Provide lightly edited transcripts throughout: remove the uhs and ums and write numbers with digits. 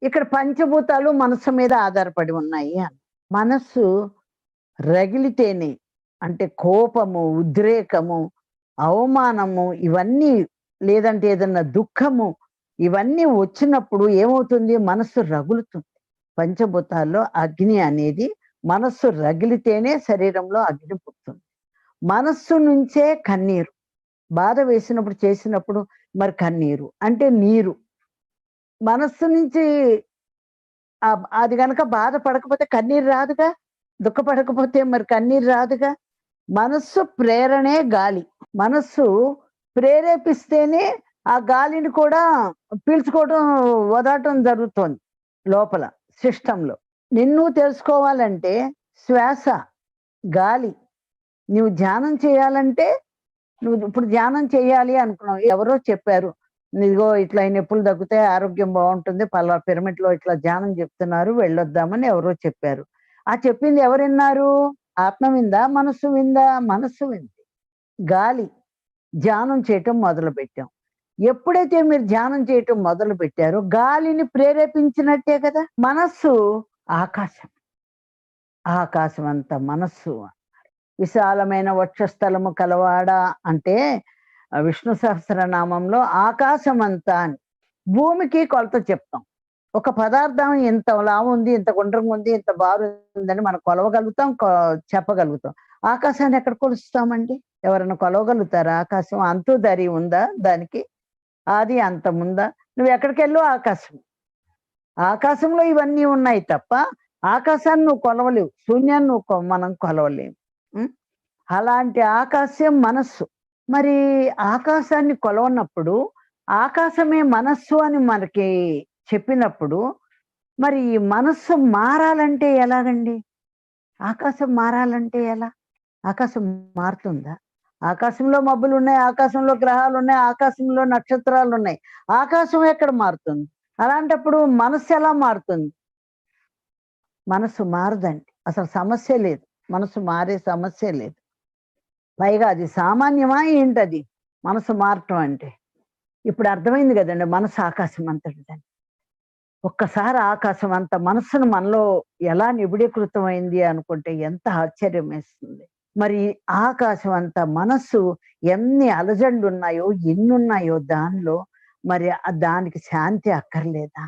ఇక్కడ పంచభూతాలు మనస్సు మీద ఆధారపడి ఉన్నాయి అని. మనస్సు రగిలితేనే అంటే కోపము, ఉద్రేకము, అవమానము ఇవన్నీ లేదంటే ఏదన్నా దుఃఖము ఇవన్నీ వచ్చినప్పుడు ఏమవుతుంది? మనస్సు రగులుతుంది. పంచభూతాల్లో అగ్ని అనేది మనస్సు రగిలితేనే శరీరంలో అగ్ని పుడుతుంది. మనస్సు నుంచే కన్నీరు. బాధ వేసినప్పుడు చేసినప్పుడు మరి కన్నీరు అంటే నీరు. మనస్సు నుంచి అది గనక బాధపడకపోతే కన్నీరు రాదుగా. దుఃఖపడకపోతే మరి కన్నీరు రాదుగా. మనస్సు ప్రేరణే గాలి. మనస్సు ప్రేరేపిస్తేనే ఆ గాలిని కూడా పీల్చుకోవడం, వదలటం జరుగుతోంది లోపల సిస్టంలో. నిన్ను తెలుసుకోవాలంటే శ్వాస, గాలి. నువ్వు ధ్యానం చేయాలంటే నువ్వు ఇప్పుడు ధ్యానం చేయాలి అనుకున్నావు. ఎవరో చెప్పారు, ఇదిగో ఇట్లా ఈ నొప్పులు తగ్గుతాయి, ఆరోగ్యం బాగుంటుంది, పిరమిడ్లో ఇట్లా ధ్యానం చెప్తున్నారు, వెళ్ళొద్దామని ఎవరో చెప్పారు. ఆ చెప్పింది ఎవరు విన్నారు? ఆత్మ విందా? మనస్సు విందా? మనస్సు వింది. గాలి. ధ్యానం చేయటం మొదలు పెట్టాం. ఎప్పుడైతే మీరు ధ్యానం చేయటం మొదలు పెట్టారో గాలిని ప్రేరేపించినట్టే కదా. మనస్సు ఆకాశం. ఆకాశం అంత మనస్సు. విశాలమైన వక్షస్థలము కలవాడా అంటే విష్ణు సహస్రనామంలో ఆకాశం అంతా అని. భూమికి కొలత చెప్తాం. ఒక పదార్థం ఇంత లావు ఉంది, ఇంత గుండ్రంగా ఉంది, ఇంత బారు ఉందని మనం కొలవగలుగుతాం, చెప్పగలుగుతాం. ఆకాశాన్ని ఎక్కడ కొలుస్తామండి? ఎవరైనా కొలవగలుగుతారా? ఆకాశం అంతు దరి ఉందా దానికి? అది అంతముందా? నువ్వు ఎక్కడికెళ్ళు ఆకాశం. ఆకాశంలో ఇవన్నీ ఉన్నాయి తప్ప ఆకాశాన్ని నువ్వు కొలవలేవు, శూన్యాన్ని నువ్వు మనం కొలవలేము. అలాంటి ఆకాశం మనస్సు. మరి ఆకాశాన్ని కొలవనప్పుడు ఆకాశమే మనస్సు అని మనకి చెప్పినప్పుడు మరి ఈ మనస్సు మారాలంటే ఎలాగండి? ఆకాశం మారాలంటే ఎలా? ఆకాశం మారుతుందా? ఆకాశంలో మబ్బులు ఉన్నాయి, ఆకాశంలో గ్రహాలు ఉన్నాయి, ఆకాశంలో నక్షత్రాలు ఉన్నాయి. ఆకాశం ఎక్కడ మారుతుంది? అలాంటప్పుడు మనస్సు ఎలా మారుతుంది? మనస్సు మారదండి. అసలు సమస్య లేదు. మనసు మారే సమస్య లేదు. పైగా అది సామాన్యమా ఏంటది మనసు మారటం అంటే? ఇప్పుడు అర్థమైంది కదండి, మనసు ఆకాశం అంతటిదని. ఒక్కసారి ఆకాశం అంత మనస్సును మనలో ఎలా నిబిడీకృతమైంది అనుకుంటే ఎంత ఆశ్చర్యం వేస్తుంది. మరి ఆకాశం అంత మనస్సు ఎన్ని అలజడులు ఉన్నాయో, ఎన్నున్నాయో దానిలో, మరి దానికి శాంతి అక్కర్లేదా?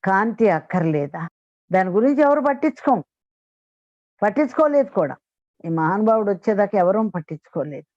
కాంతి అక్కర్లేదా? దాని గురించి ఎవరు పట్టించుకోలేదు కూడా. ఈ మహానుభావుడు వచ్చేదాకా ఎవరూ పట్టించుకోలేదు.